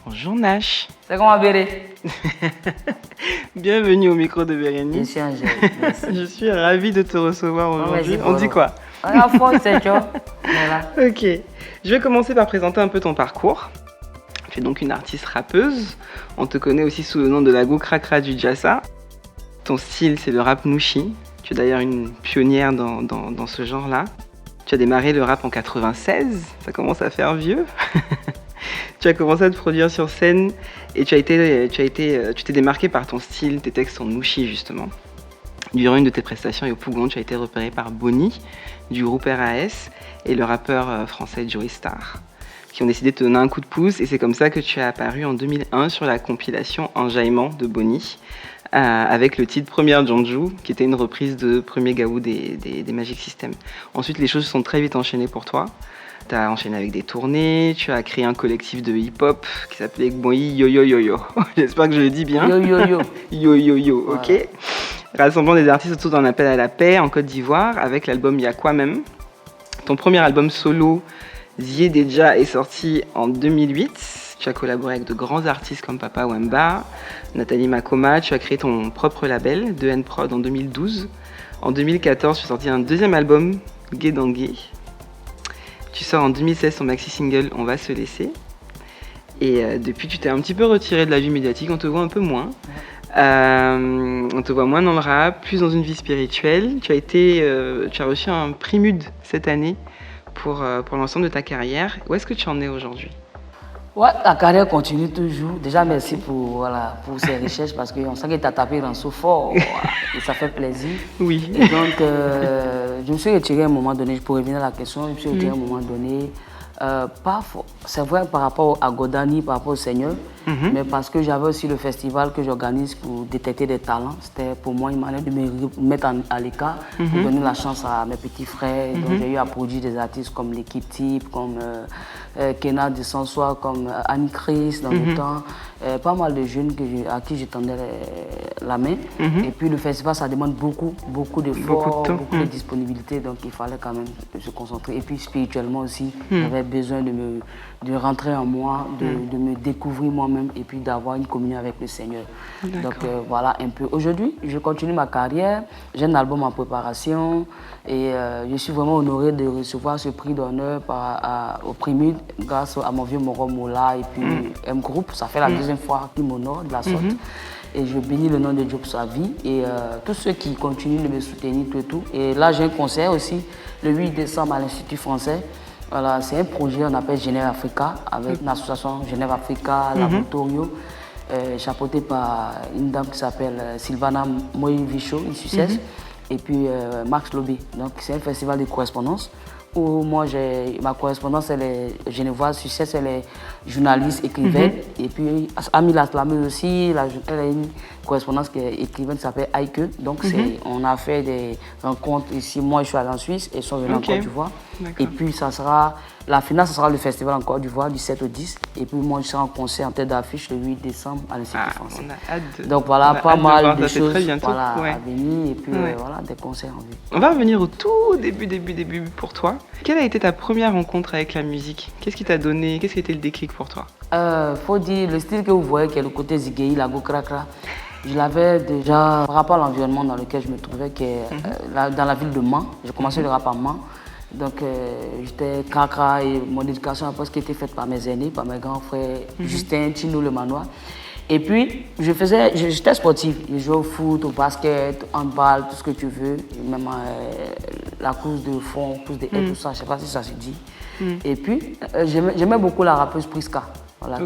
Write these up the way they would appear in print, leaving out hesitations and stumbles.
Bonjour Nash. C'est comment Béré? Bienvenue au micro de Bérénice. Je suis Angèle, merci. Je suis ravie de te recevoir aujourd'hui. On dit quoi? La fois, c'est tu vois. Voilà. Ok. Je vais commencer par présenter un peu ton parcours. Tu es donc une artiste rappeuse. On te connaît aussi sous le nom de la Go Krakra du Jassa. Ton style, c'est le rap Nushi. Tu es d'ailleurs une pionnière dans ce genre-là. Tu as démarré le rap en 96. Ça commence à faire vieux. Tu as commencé à te produire sur scène et tu t'es démarqué par ton style, tes textes en Nushi justement. Durant une de tes prestations au Pougon, tu as été repéré par Bonnie du groupe RAS et le rappeur français Joey Star, qui ont décidé de te donner un coup de pouce, et c'est comme ça que tu as apparu en 2001 sur la compilation Enjaillement de Bonnie, avec le titre Première Janju, qui était une reprise de Premier Gaou des Magic System. Ensuite, les choses se sont très vite enchaînées pour toi. Tu as enchaîné avec des tournées, tu as créé un collectif de hip-hop qui s'appelait Gboi Yo Yo Yo Yo. J'espère que je le dis bien. Yo Yo Yo. Yo Yo Yo, Voilà. ok. Rassemblant des artistes autour d'un appel à la paix en Côte d'Ivoire avec l'album Y'a quoi même. Ton premier album solo, Zie Deja, est sorti en 2008. Tu as collaboré avec de grands artistes comme Papa Wemba, Nathalie Makoma. Tu as créé ton propre label, 2N Prod, en 2012. En 2014, tu as sorti un deuxième album, Gay Dangué. Tu sors en 2016 ton maxi-single On va se laisser. Et depuis, tu t'es un petit peu retiré de la vie médiatique, on te voit un peu moins. On te voit moins dans le rap, plus dans une vie spirituelle. Tu as reçu un prix MUD cette année pour l'ensemble de ta carrière. Où est-ce que tu en es aujourd'hui? Ouais, la carrière continue toujours. Déjà, merci pour ces recherches parce qu'on sent que tu as tapé Rançon fort et ça fait plaisir. Oui. Et donc, je me suis retiré à un moment donné, pour revenir à la question, je me suis retiré à un moment donné. C'est vrai par rapport à Godani, par rapport au Seigneur, mais parce que j'avais aussi le festival que j'organise pour détecter des talents. C'était pour moi une manière de me mettre à l'écart, pour donner la chance à mes petits frères. Donc j'ai eu à produire des artistes comme l'équipe Type, comme Kenna de Sansois, comme Annie Chris dans le temps. Pas mal de jeunes à qui je tendais la main. Et puis le festival, ça demande beaucoup d'efforts, beaucoup de disponibilité. Donc il fallait quand même se concentrer. Et puis spirituellement aussi, j'avais besoin de rentrer en moi, de me découvrir moi-même et puis d'avoir une communion avec le Seigneur. Donc voilà un peu. Aujourd'hui, je continue ma carrière. J'ai un album en préparation et je suis vraiment honoré de recevoir ce prix d'honneur au prix MUD grâce à mon vieux Moro Mola et puis M Group. Ça fait la deuxième fois qu'il m'honore de la sorte. Et je bénis le nom de Dieu pour sa vie et tous ceux qui continuent de me soutenir, tout. Et là, j'ai un concert aussi le 8 décembre à l'Institut français. Voilà, c'est un projet qu'on appelle Genève Africa, avec l'association Genève Africa, Laboratorio, chapeauté par une dame qui s'appelle Sylvana Moïvicho, une Suissesse, et puis Max Lobé. Donc c'est un festival de correspondance où moi, ma correspondance, elle est genevoise, suissesse, elle est journaliste, écrivaine. Et puis, Amila Slamé aussi, elle a une correspondance qui est écrivaine qui s'appelle Aike. Donc, on a fait des rencontres ici. Moi, je suis allé en Suisse et ils sont venus en Côte d'Ivoire. Et puis, la finale, ça sera le festival en Côte d'Ivoire du 7 au 10. Et puis, moi, je serai en concert en tête d'affiche le 8 décembre à l'Institut français. On a hâte Donc, voilà, pas mal de choses très bientôt. à venir. Et puis, voilà, des concerts en vue. On va revenir au tout début pour toi. Quelle a été ta première rencontre avec la musique? Qu'est-ce qui t'a donné? Qu'est-ce qui a été le déclic pour toi? Faut dire, le style que vous voyez, qui est le côté Zigei, la Go Krakra, je l'avais déjà par rapport à l'environnement dans lequel je me trouvais, qui est dans la ville de Mans. J'ai commencé le rap à Mans. Donc j'étais Krakra et mon éducation après ce qui était faite par mes aînés, par mes grands frères, Justin, Tino, le Manoir. Et puis, j'étais sportif. Je jouais au foot, au basket, au handball, tout ce que tu veux. Même la course de fond, course de haie, tout ça, je ne sais pas si ça se dit. Et puis, j'aimais beaucoup la rappeuse Priska,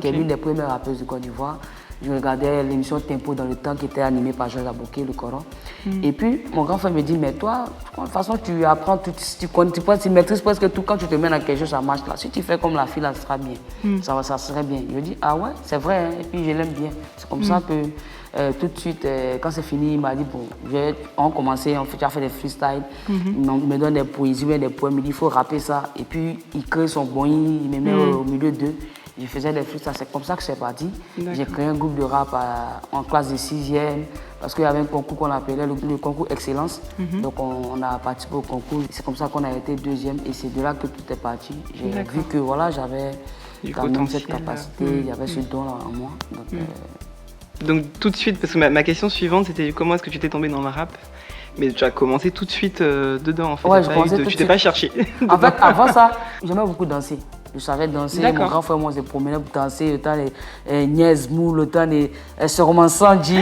qui est l'une des premières rappeuses de Côte d'Ivoire. Je regardais l'émission Tempo dans le temps qui était animée par Georges Abouké, le Coran. Et puis, mon grand frère me dit, mais toi, de toute façon, tu apprends tout, tu maîtrises presque tout. Quand tu te mets dans quelque chose, ça marche là. Si tu fais comme la fille, là, ça sera bien. Ça serait bien. Je dis, ah ouais, c'est vrai, hein? Et puis je l'aime bien. C'est comme ça que tout de suite, quand c'est fini, il m'a dit, bon, on commençait, tu as fait des freestyles. Il me donne des poésies, des poèmes, il dit, il faut rapper ça. Et puis, il crée son bon, il me met au milieu d'eux. Je faisais des freestyles, c'est comme ça que c'est parti. J'ai créé un groupe de rap en classe de 6e parce qu'il y avait un concours qu'on appelait le concours Excellence. Donc on a participé au concours. C'est comme ça qu'on a été 2e et c'est de là que tout est parti. J'ai vu que voilà, j'avais quand même cette capacité, il y avait ce don-là en moi. Donc tout de suite, parce que ma question suivante, c'était comment est-ce que tu t'es tombée dans le rap? Mais tu as commencé tout de suite dedans, en fait. Ouais, je commençais tout de tu suite. t'es pas cherché. En fait, avant ça, j'aimais beaucoup danser. Je savais danser. D'accord. Mon grand frère, moi, se promenait pour danser. Le temps des Nièz Mou, le temps des Soroman Sanji,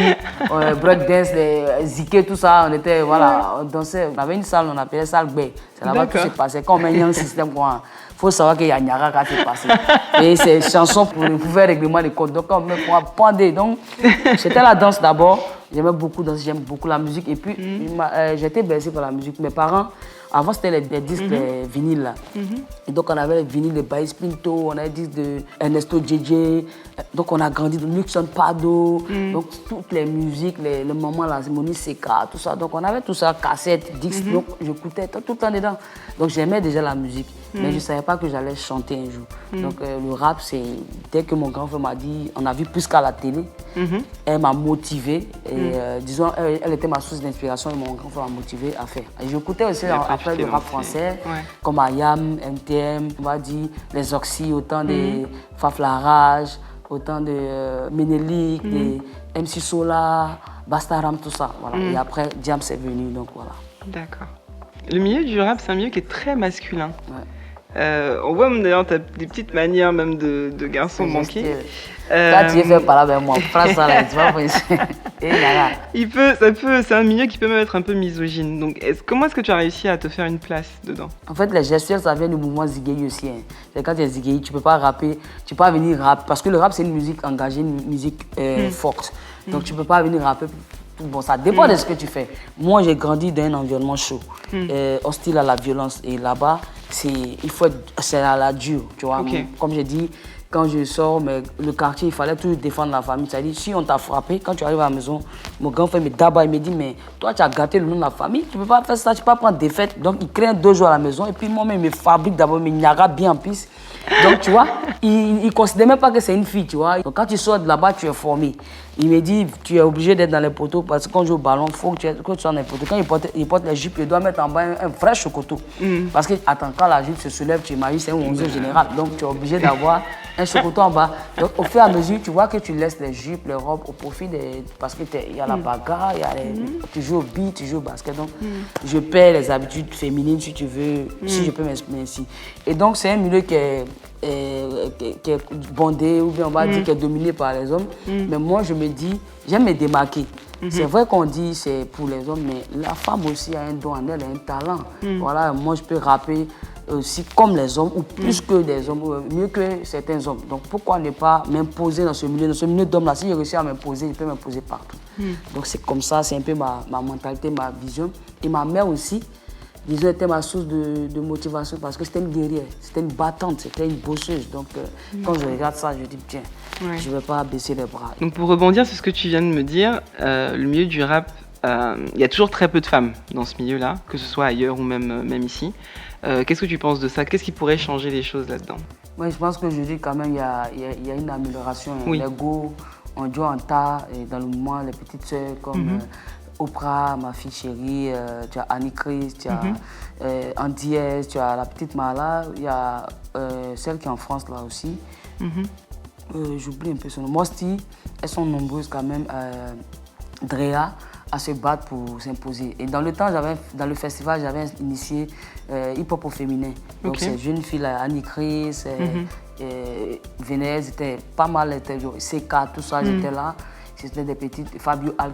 breakdance, les Ziké, tout ça. On était, voilà, on dansait. On avait une salle, on appelait salle B. C'est là-bas que tout s'est passé. Quand on met un système, il faut savoir qu'il y a Nyara qui s'est passé. Et ces chansons pour faire règlement des comptes. Donc, on me pendait. Donc, c'était la danse d'abord. J'aimais beaucoup danser, j'aime beaucoup la musique. Et puis, j'ai été bercé par la musique. Mes parents, avant, c'était les disques les vinyles. Là. Et donc, on avait les vinyles de Baïs Pinto, on avait les disques de Ernesto JJ. Donc, on a grandi de Nixon Pardo. Donc, toutes les musiques, les moments là, Moni Seka, tout ça. Donc, on avait tout ça, cassettes, disques. Donc, j'écoutais tout le temps dedans. Donc, j'aimais déjà la musique. Mais je ne savais pas que j'allais chanter un jour. Donc, le rap, c'est dès que mon grand frère m'a dit, on a vu plus qu'à la télé, elle m'a motivée. Et disons, elle était ma source d'inspiration et mon grand frère m'a motivé à faire. Et j'écoutais aussi après le rap français, comme Ayam, MTM, on va dire, les Oxy, autant de Faflarage, autant de Ménélique, de MC Solar, Bastaram, tout ça. Voilà. Et après, Diams est venu, donc voilà. D'accord. Le milieu du rap, c'est un milieu qui est très masculin. Ouais. On voit d'ailleurs des petites manières même de garçon manqué. Quand tu es fait par là, ben moi, prends ça là, tu vois. Et là. C'est un milieu qui peut même être un peu misogyne. Donc, comment est-ce que tu as réussi à te faire une place dedans? En fait, les gestuels, ça vient du mouvement Zigueï aussi. Hein. C'est quand tu es Zigueï, tu peux pas rapper, tu peux pas venir rapper. Parce que le rap, c'est une musique engagée, une musique forte. Donc, tu peux pas venir rapper. Bon, ça dépend de ce que tu fais. Moi, j'ai grandi dans un environnement chaud, hostile à la violence. Et là-bas, c'est à la dure, tu vois. Comme j'ai dit, quand je sors, mais le quartier, il fallait toujours défendre la famille. C'est-à-dire, si on t'a frappé, quand tu arrives à la maison, mon grand frère il me dit, mais toi, tu as gâté le nom de la famille, tu ne peux pas faire ça, tu ne peux pas prendre des fêtes. Donc, il crée 2 jours à la maison, et puis moi-même, il me fabrique d'abord, mais il n'y aura bien en plus. Donc, tu vois, il ne considère même pas que c'est une fille, tu vois. Donc, quand tu sors de là-bas, tu es formé. Il me dit, tu es obligé d'être dans les poteaux parce que quand je joue au ballon, il faut que tu sois dans les poteaux. Quand il porte les jupes, il doit mettre en bas un vrai chocoto. Parce que, attends, quand la jupe se soulève, tu imagines, c'est un 11e général. Donc, tu es obligé d'avoir un chocoto en bas. Donc, au fur et à mesure, tu vois que tu laisses les jupes, les robes au profit des. Parce qu'il y a la bagarre, tu joues au beat, tu joues au basket. Donc, je perds les habitudes féminines, si tu veux, si je peux m'exprimer ainsi. Et donc, c'est un milieu qui est bondé, ou bien on va dire qui est dominé par les hommes. Mais moi, je me dis, j'aime me démarquer. C'est vrai qu'on dit c'est pour les hommes, mais la femme aussi a un don en elle, a un talent. Voilà, moi, je peux rapper aussi comme les hommes, ou plus que des hommes, mieux que certains hommes. Donc, pourquoi ne pas m'imposer dans ce milieu d'hommes-là? Si j'ai réussi à m'imposer, je peux m'imposer partout. Donc, c'est comme ça, c'est un peu ma mentalité, ma vision. Et ma mère aussi, disons, était ma source de motivation parce que c'était une guerrière, c'était une battante, c'était une bosseuse. Donc, quand je regarde ça, je dis, tiens, je ne vais pas baisser les bras. Donc, pour rebondir sur ce que tu viens de me dire, le milieu du rap, il y a toujours très peu de femmes dans ce milieu-là, que ce soit ailleurs ou même ici. Qu'est-ce que tu penses de ça? Qu'est-ce qui pourrait changer les choses là-dedans? Moi, je pense qu'aujourd'hui, quand même, il y a une amélioration. Les go, on joue en tas, et dans le mouvement, les petites sœurs comme Oprah, ma fille chérie, tu as Annie Chris, tu as Andy S, tu as la petite Mala, il y a celle qui est en France là aussi. J'oublie un peu son nom. Mosti, elles sont nombreuses quand même. Drea, à se battre pour s'imposer. Et dans le temps, dans le festival, j'avais initié hip-hop au féminin. Donc ces jeunes filles, là, Annie Chris, Venez, c'était pas mal, CK, tout ça, j'étais là. C'était des petites, Fabio Al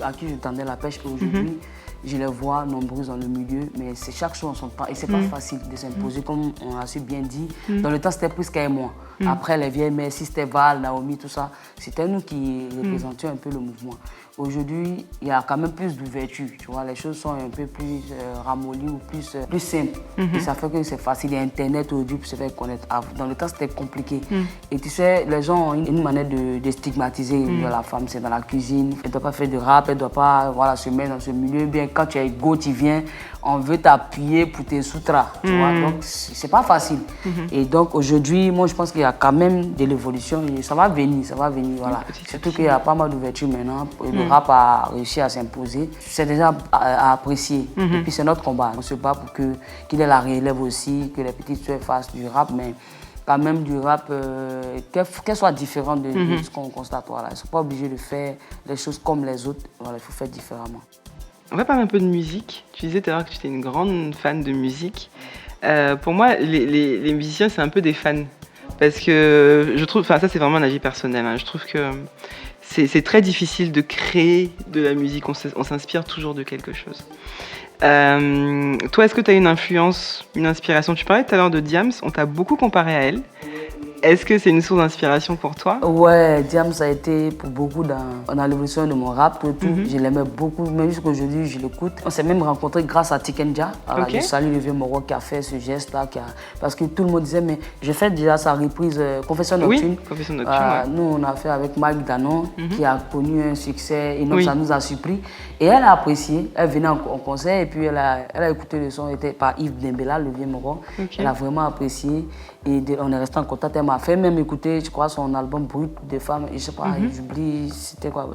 à qui je tendais la pêche. Aujourd'hui, je les vois nombreuses dans le milieu, mais c'est chaque chose en son temps. Et c'est pas facile de s'imposer, comme on a si bien dit. Dans le temps, c'était plus qu'un mois. Après, les vieilles mères, si c'était Val, Naomi, tout ça, c'était nous qui représentions un peu le mouvement. Aujourd'hui, il y a quand même plus d'ouverture, tu vois, les choses sont un peu plus ramollies ou plus simples. Et ça fait que c'est facile. Il y a Internet aujourd'hui pour se faire connaître. Dans le temps, c'était compliqué. Et tu sais, les gens ont une manière de stigmatiser la femme. C'est dans la cuisine, elle ne doit pas faire de rap, elle ne doit pas se mettre dans ce milieu. Bien, quand tu es go, tu viens, on veut t'appuyer pour tes sutras, tu vois. Donc, c'est pas facile. Et donc, aujourd'hui, moi, je pense qu'il y a quand même de l'évolution et ça va venir, voilà. Surtout qu'il y a pas mal d'ouverture maintenant. Le rap a réussi à s'imposer. C'est déjà à apprécier. Et puis, c'est notre combat. On se bat pour qu'il ait la relève aussi, que les petites soeurs fassent du rap, mais quand même du rap, qu'elle soit différente de ce qu'on constate. Voilà. Ils ne sont pas obligés de faire les choses comme les autres. Voilà, il faut faire différemment. On va parler un peu de musique. Tu disais tout à l'heure que tu étais une grande fan de musique. Pour moi, les musiciens, c'est un peu des fans. Parce que je trouve, enfin ça c'est vraiment un avis personnel, hein, je trouve que c'est très difficile de créer de la musique, on s'inspire toujours de quelque chose. Toi, est-ce que tu as une influence, une inspiration? Tu parlais tout à l'heure de Diams, on t'a beaucoup comparé à elle. Est-ce que c'est une source d'inspiration pour toi? Ouais, Diams a été pour beaucoup dans l'évolution de mon rap. Je l'aimais beaucoup, même jusqu'aujourd'hui, je l'écoute. On s'est même rencontrés grâce à Tikenja. Voilà, je salue le vieux Moro qui a fait ce geste-là. Parce que tout le monde disait, mais j'ai fait déjà sa reprise Confession Nocturne. Oui, Confession Nocturne. Nous, on a fait avec Mike Danon, qui a connu un succès énorme, ça nous a surpris. Et elle a apprécié, elle venait en concert et puis elle a écouté le son, était par Yves Dembela, le vieux Moro. Elle a vraiment apprécié et on est resté en contact. Elle m'a fait même écouter, je crois, son album Brut de femmes. Je sais pas, j'oublie, c'était quoi.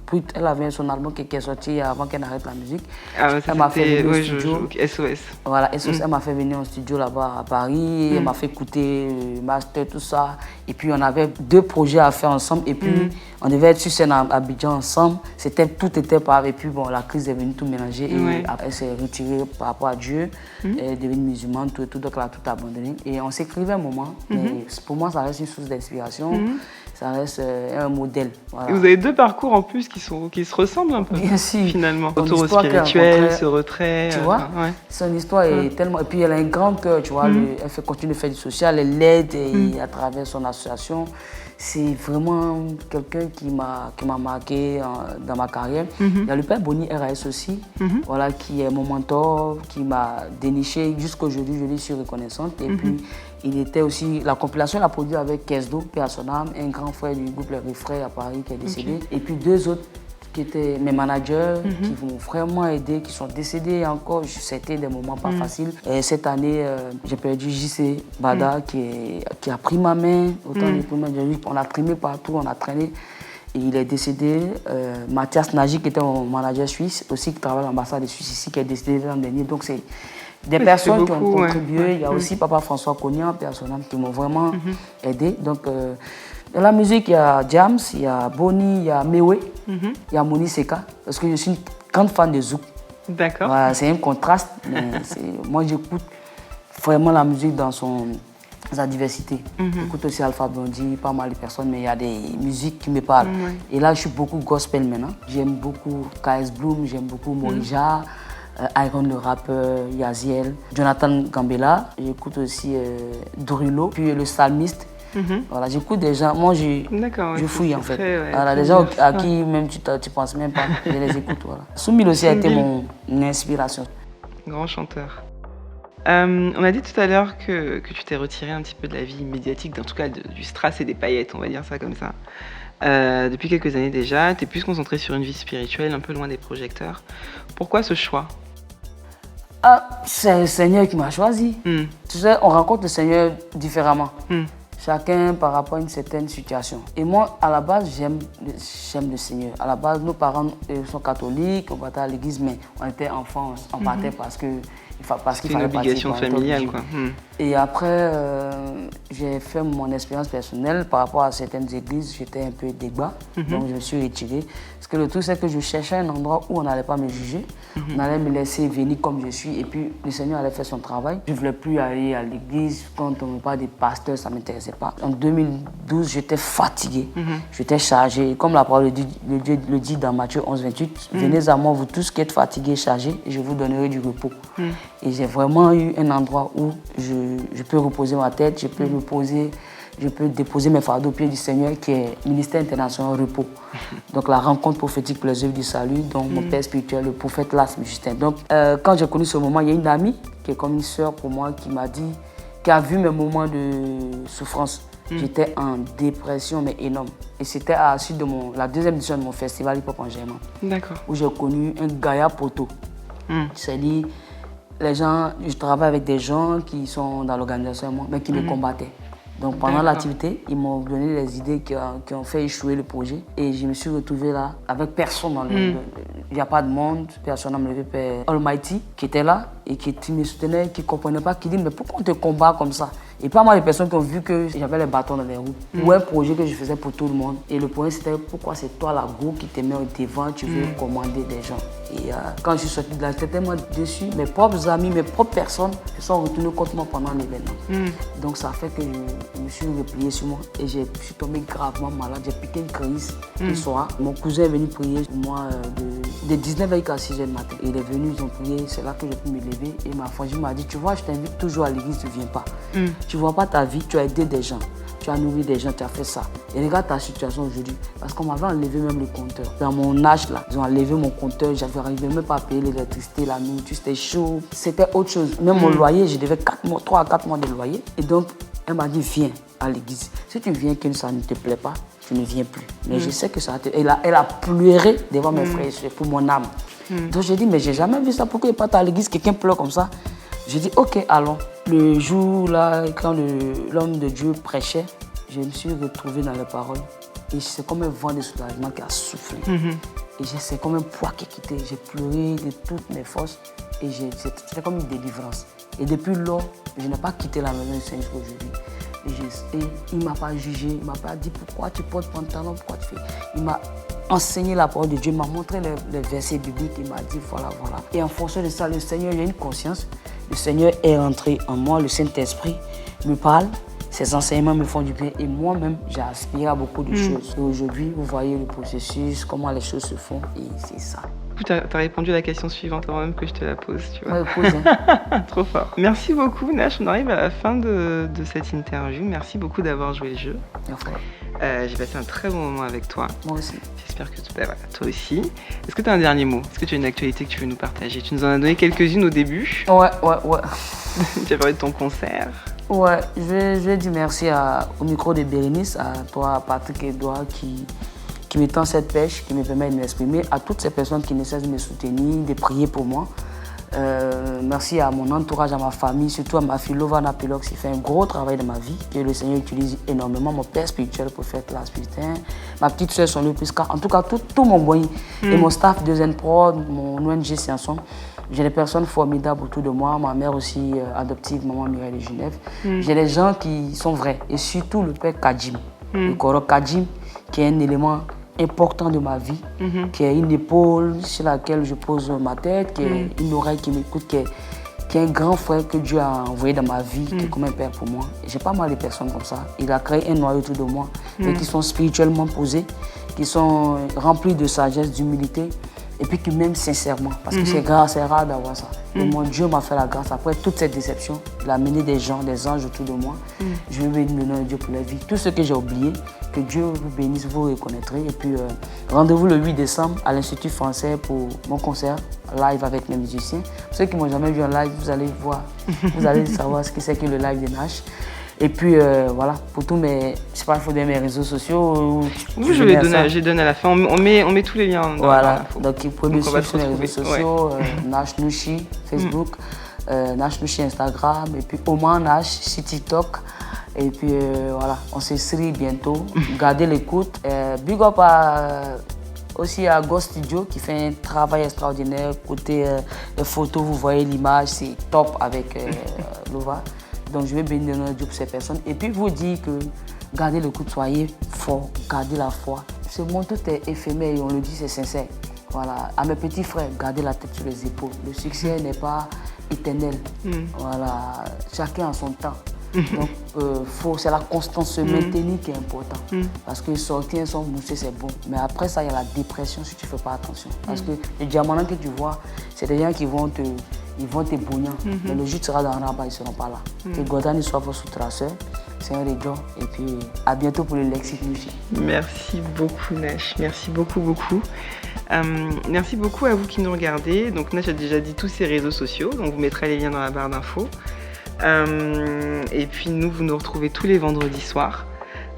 Brut, elle avait son album qui est sorti avant qu'elle arrête la musique. Elle m'a fait venir au studio. SOS. Voilà, SOS, elle m'a fait venir au studio là-bas à Paris. Elle m'a fait écouter Master, tout ça. Et puis on avait 2 projets à faire ensemble. Et puis on devait être sur scène à Abidjan ensemble. Tout était par. Et puis bon, la crise est venue tout mélanger. Et elle s'est retirée par rapport à Dieu. Elle est devenue musulmane, tout, donc elle a tout abandonné. Et on s'écrivait un moment. Mais pour moi, ça reste une source d'inspiration. Ça reste un modèle. Voilà. Et vous avez 2 parcours en plus qui se ressemblent un peu. Bien sûr. Finalement. Retour au spirituel, ce retrait. Tu vois, son histoire est tellement. Et puis elle a un grand cœur, tu vois. Elle continue de faire du social, elle l'aide à travers son association. C'est vraiment quelqu'un qui m'a marqué dans ma carrière. Il y a le père Boni RAS aussi, voilà, qui est mon mentor, qui m'a déniché jusqu'aujourd'hui, je lui suis reconnaissante. Et puis, il était aussi, la compilation l'a produit avec Kesdo, paix à son âme, un grand frère du groupe Les Refrains à Paris qui est décédé. Et puis 2 autres qui étaient mes managers, qui m'ont vraiment aidé, qui sont décédés encore. C'était des moments pas faciles. Et cette année, j'ai perdu JC Bada qui a pris ma main. Autant on a trimé partout, on a traîné. Et il est décédé. Mathias Nagy, qui était mon manager suisse, aussi qui travaille à l'ambassade de Suisse ici, qui est décédé l'an dernier. Donc c'est des personnes qui ont contribué. Il y a aussi papa François Cognan, personnel, qui m'ont vraiment aidé. Donc, dans la musique, il y a Diams, il y a Boni, il y a Mewe, il y a Moni Seka, parce que je suis une grande fan de Zouk. D'accord. Voilà, c'est un contraste, mais moi j'écoute vraiment la musique dans sa diversité. J'écoute aussi Alpha Blondy, pas mal de personnes, mais il y a des musiques qui me parlent. Et là, je suis beaucoup gospel maintenant. J'aime beaucoup KS Bloom, j'aime beaucoup Morija. Iron le rappeur, Yaziel, Jonathan Gambella, j'écoute aussi Drulo, puis le Psalmiste. Voilà, j'écoute des gens, moi je fouille en fait. Voilà, des gens à qui même tu penses même pas, je les écoute. Voilà. Soumil aussi a été mon inspiration. Grand chanteur. On a dit tout à l'heure que tu t'es retiré un petit peu de la vie médiatique, en tout cas du strass et des paillettes, on va dire ça comme ça. Depuis quelques années déjà, tu es plus concentré sur une vie spirituelle, un peu loin des projecteurs. Pourquoi ce choix? C'est le Seigneur qui m'a choisi. Tu sais, on rencontre le Seigneur différemment. Chacun par rapport à une certaine situation. Et moi, à la base, j'aime le Seigneur. À la base, nos parents sont catholiques, on partait à l'église, mais on était enfants, on partait parce qu'il fallait partir. C'est une obligation familiale, quoi. Et après, j'ai fait mon expérience personnelle par rapport à certaines églises, j'étais un peu débat, donc je me suis retiré. Parce que le truc, c'est que je cherchais un endroit où on n'allait pas me juger, on allait me laisser venir comme je suis, et puis le Seigneur allait faire son travail. Je ne voulais plus aller à l'église, quand on me parle des pasteurs, ça ne m'intéressait pas. En 2012, j'étais fatigué, j'étais chargé. Comme la parole le dit dans Matthieu 11, 28, venez à moi, vous tous qui êtes fatigués et chargés, et je vous donnerai du repos. Et j'ai vraiment eu un endroit où je peux reposer ma tête, je peux déposer mes fardeaux au pied du Seigneur, qui est Ministère International Repos. Donc la rencontre prophétique pour les œuvres du salut, donc mon père spirituel, le prophète Las Justin. Donc quand j'ai connu ce moment, il y a une amie qui est comme une sœur pour moi qui m'a dit, qui a vu mes moments de souffrance. J'étais en dépression, mais énorme. Et c'était à la suite de la 2e édition de mon festival hip-hop en Germain. D'accord. Où j'ai connu un Gaïa Poto. C'est-à-dire, je travaille avec des gens qui sont dans l'organisation, mais qui me combattaient. Donc pendant l'activité, ils m'ont donné des idées qui ont fait échouer le projet. Et je me suis retrouvé là, avec personne dans il n'y a pas de monde, personne n'a me levé, Père Almighty, qui était là et qui me soutenait, qui ne comprenait pas, qui dit, mais pourquoi on te combat comme ça? Et pas mal de personnes qui ont vu que j'avais les bâtons dans les roues. Ou un projet que je faisais pour tout le monde. Et le problème, c'était pourquoi c'est toi la go qui te met au devant, tu veux commander des gens. Et quand je suis sorti de là, j'étais tellement déçu. Mes propres amis, mes propres personnes se sont retournés contre moi pendant l'événement. Donc ça a fait que je me suis replié sur moi et je suis tombé gravement malade. J'ai piqué une crise le soir. Mon cousin est venu prier pour moi de 19h à 6h du matin. Il est venu, ils ont prié, c'est là que j'ai pu me lever. Et ma frangine m'a dit, tu vois, je t'invite toujours à l'église, tu ne viens pas. Tu ne vois pas ta vie, tu as aidé des gens. Tu as nourri des gens, tu as fait ça. Et regarde ta situation aujourd'hui. Parce qu'on m'avait enlevé même le compteur. Dans mon âge, là, ils ont enlevé mon compteur. J'avais arrivé même pas à payer l'électricité, la nourriture, c'était chaud. C'était autre chose. Même mon loyer, je devais 3 à 4 mois de loyer. Et donc, elle m'a dit, viens à l'église. Si tu viens que ça ne te plaît pas, tu ne viens plus. Mais je sais que ça elle a pleuré devant mes frères et soeurs pour mon âme. Donc j'ai dit, mais j'ai jamais vu ça. Pourquoi il part à l'église, quelqu'un pleure comme ça? J'ai dit, ok, allons. Le jour là, quand l'homme de Dieu prêchait, je me suis retrouvé dans les paroles. Et c'est comme un vent de soulagement qui a soufflé. Et c'est comme un poids qui a quitté. J'ai pleuré de toutes mes forces. Et c'était comme une délivrance. Et depuis lors, je n'ai pas quitté la maison du Seigneur aujourd'hui. Et il ne m'a pas jugé, il ne m'a pas dit pourquoi tu portes pantalon, pourquoi tu fais. Il m'a enseigné la parole de Dieu, il m'a montré les versets bibliques, il m'a dit voilà, voilà. Et en fonction de ça, le Seigneur, j'ai une conscience. Le Seigneur est entré en moi, le Saint-Esprit me parle, ses enseignements me font du bien. Et moi-même, j'ai aspiré à beaucoup de choses. Et aujourd'hui, vous voyez le processus, comment les choses se font, et c'est ça. Tu as répondu à la question suivante avant même que je te la pose, tu vois. Ouais, pose, hein. Trop fort. Merci beaucoup, Nash. On arrive à la fin de cette interview. Merci beaucoup d'avoir joué le jeu. Merci. J'ai passé un très bon moment avec toi. Moi aussi. J'espère que voilà, toi aussi. Est-ce que tu as un dernier mot? Est-ce que tu as une actualité que tu veux nous partager? Tu nous en as donné quelques-unes au début. Ouais. Tu as parlé de ton concert. Ouais, je vais dire merci au micro de Bérénice, à toi, Patrick et Edouard, qui me tend cette pêche, qui me permet de m'exprimer, à toutes ces personnes qui ne cessent de me soutenir, de prier pour moi. Merci à mon entourage, à ma famille, surtout à ma fille Lovana Pilox qui fait un gros travail dans ma vie, que le Seigneur utilise énormément, mon père spirituel pour faire classe putain. Ma petite soeur Sonia Prisca, en tout cas tout mon boy et mon staff de Zen Prod, mon ONG Sciençon. J'ai des personnes formidables autour de moi, ma mère aussi adoptive, maman Mireille de Genève. J'ai des gens qui sont vrais et surtout le père Kadjim, le Koro Kadjim, qui est un élément important de ma vie, qui est une épaule sur laquelle je pose ma tête, qui est une oreille qui m'écoute, qui est un grand frère que Dieu a envoyé dans ma vie, qui est comme un père pour moi. J'ai pas mal de personnes comme ça. Il a créé un noyau autour de moi, mais qui sont spirituellement posés, qui sont remplis de sagesse, d'humilité, et puis qui m'aiment sincèrement. Parce que c'est rare d'avoir ça. Et mon Dieu m'a fait la grâce, après toute cette déception, il a amené des gens, des anges autour de moi. Je veux bénir le nom de Dieu pour la vie. Tout ce que j'ai oublié, que Dieu vous bénisse, vous reconnaîtrez. Et puis rendez-vous le 8 décembre à l'Institut français pour mon concert live avec mes musiciens. Ceux qui ne m'ont jamais vu en live, vous allez voir, vous allez savoir ce que c'est que le live de Nash. Et puis voilà, pour tous mes, je sais pas, il faut donner mes réseaux sociaux. Oui, j'ai donné à la fin. On met tous les liens. Voilà, donc vous pouvez me suivre sur les réseaux sociaux, Nash Nouchi, Facebook, Nash Nouchi Instagram, et puis Oman Nash sur TikTok. Et puis voilà, on s'écrit bientôt. Gardez l'écoute. Big up aussi à Ghost Studio qui fait un travail extraordinaire. Côté photos, vous voyez l'image, c'est top avec Lova. Donc je vais bénir notre Dieu pour ces personnes. Et puis vous dire que gardez le coup, soyez fort, gardez la foi. Ce monde tout est éphémère et on le dit, c'est sincère. Voilà. À mes petits frères, gardez la tête sur les épaules. Le succès n'est pas éternel. Voilà. Chacun a son temps. Donc c'est la constance, se maintenir qui est important. Parce que sortir un son boosté, c'est bon. Mais après ça, il y a la dépression si tu ne fais pas attention. Parce que les diamants que tu vois, c'est des gens qui vont te bouillir. Mais le jus sera dans le rabat, ils ne seront pas là. Que Godani soit votre traceur. C'est un régal. Et puis à bientôt pour le Lexique Music. Merci beaucoup, Nash. Merci beaucoup. Merci beaucoup à vous qui nous regardez. Donc Nash a déjà dit tous ses réseaux sociaux. Donc vous mettrez les liens dans la barre d'infos. Et puis vous nous retrouvez tous les vendredis soirs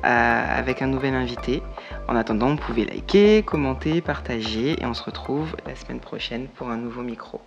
avec un nouvel invité. En attendant, vous pouvez liker, commenter, partager et on se retrouve la semaine prochaine pour un nouveau micro.